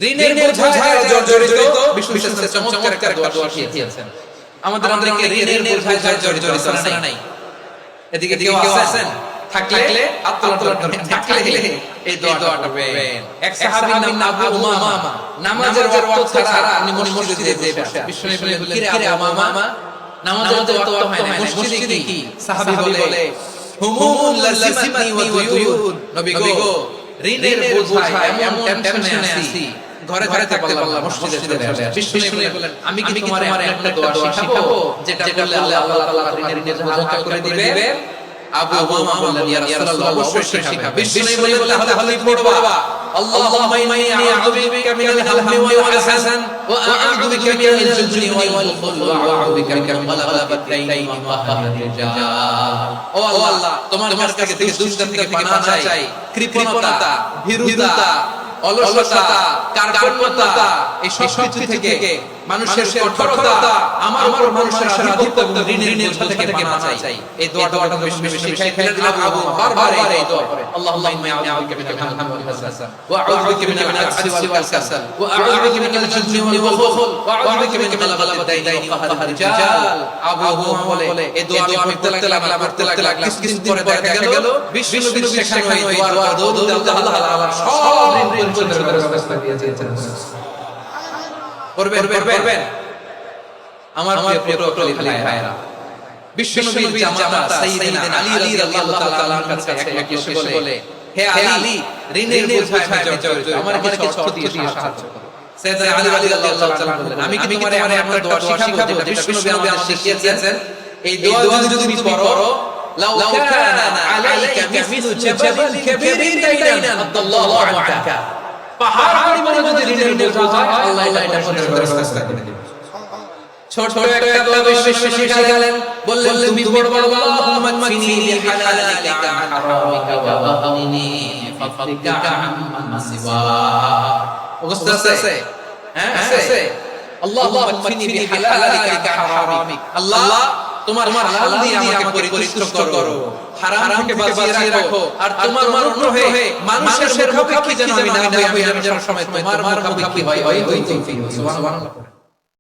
ঋণের বোঝায় জর্জরিত বিষ্ণু চমৎকার একটা দোয়া শিখিয়েছেন। আমাদের অনেকে ঋণের বোঝায় জর্জরিত নাই। এদিকে কেউ আছেন? থাকলে হাত তোলা, থাকলে এই দোয়াটা পড়বেন। এক সাহাবীর নাম আবু উমামা, নামাজের ওয়াক্ত ছাড়া উনি মসজিদে বসে বিষ্ণু বললেন, কিরে আবু উমামা, নামাজের তো ওয়াক্ত হয় না, মসজিদে কি? সাহাবী বলে, হুমুমুন লাজিমাতনি ওয়া দুয়ুন, নবী গো ঋণের বোঝায় এমন টেনশনে আছি, ঘরে থাকতে পারলাম, মসজিদে চলে আসলাম। বিষ্ণু বলেন, আমি কি তোমার এমন একটা দোয়া শিখাবো যেটা বললে আল্লাহ তাআলা ঋণের বোঝা হালকা করে দিবে? আবু উমামা বললেন, ইয়া রাসূলুল্লাহ, অবশ্যই শিখাবেন। বিষ্ণু বললেন, তাহলে পড়বা, আল্লাহুম্মা ইন্নী আউযু বিকা মিনাল হাম্মি ওয়াল হাসান ওয়া আউযু বিকা মিনাল জুবনি ওয়াল বুখল ওয়া আউযু বিকা মিন গালাবাতিদ দাইনি ওয়া কাহরির রিজাল। ও আল্লাহ, তোমার কাছ থেকে দুষ্ট থেকে পানা চাই, কৃপণতা, ভীরুতা, অলসতা, কার্পণ্যতা, এই সব কিছু থেকে, মানুষের কঠোরতা, আমার উপর মানুষের আধিপত্য এবং ঋণের বোঝা থেকে পানা চাই। এই দোয়াটা বেশি শিখাইলেন আবু বারবার এই দোয়া করে, আল্লাহুম্মা ইন্নী আউযু বিকা মিনাল হাম্মি ওয়াল হাসান ওয়া আউযু বিকা মিনাল আজজি ওয়াল কাসাল ওয়া আউযু বিকা মিনাল জুবনি ওয়াল বুখল ওয়া আউযু বিকা মিন গালাবাতিদ দাইনি ওয়া কাহরির রিজাল। আবু বলে, এই দোয়া আমি পড়তে লাগলাম, কিছু পরে দেখা গেল বিষ্ণু শেখানো এই দোয়া দৌড় আল্লাহ তাআলা সব ঋণ পরিশোধ করার ব্যবস্থা দিয়ে দিয়েছেন। করবেন আমার প্রিয় ভাইরা, বিশ্বনবীর জামাতা সাইয়্যিদিনা আলী রাদিয়াল্লাহু তাআলার কাছে এক এসে বলে, হে আলী, ঋণের বোঝায় জর্জরিত, আমার কিছু অর্থ দিয়ে সাহায্য করো। সাইয়্যিদিনা আলী রাদিয়াল্লাহু তাআলা বললেন, আমি কি তোমারে এমন দোয়া শিখাবো যেটা বিশ্বনবী আমাদের শিখিয়েছেন? এই দোয়া যদি তুমি পড়ো, লাউ কানা আলাইকা মিসলু জাবাল কাবীরিন দাইনান আদাল্লাহু আনকা, পাহাড় পরিমাণ যদি ঋণের বোঝা হয়, আল্লাহ এটা পরিশোধের ব্যবস্থা করে দিবেন। ছোট একটা দোয়া বিশ্বনবী শিখালেন, বললেন, তুমি পড়বা, আল্লাহুম্মা কফিনি বিহালালিকা আন হারামিকা ওয়া আগনিনি বিফাদলিকা আম্মান সিওয়া। বুঝতে আছে? হ্যাঁ আছে। আল্লাহুম্মা কফিনি বিহালালিকা আন হারামিক, আল্লাহ তোমার হালাল দিয়ে আমাকে পরিতুষ্ট করো, হারাম থেকে বাঁচিয়ে রাখো, আর তোমার অনুগ্রহে মানুষের মুখাপেক্ষী যেন আমি না হই, আমি যেন সবসময় তোমার মুখাপেক্ষী হই। সুবহানাল্লাহ।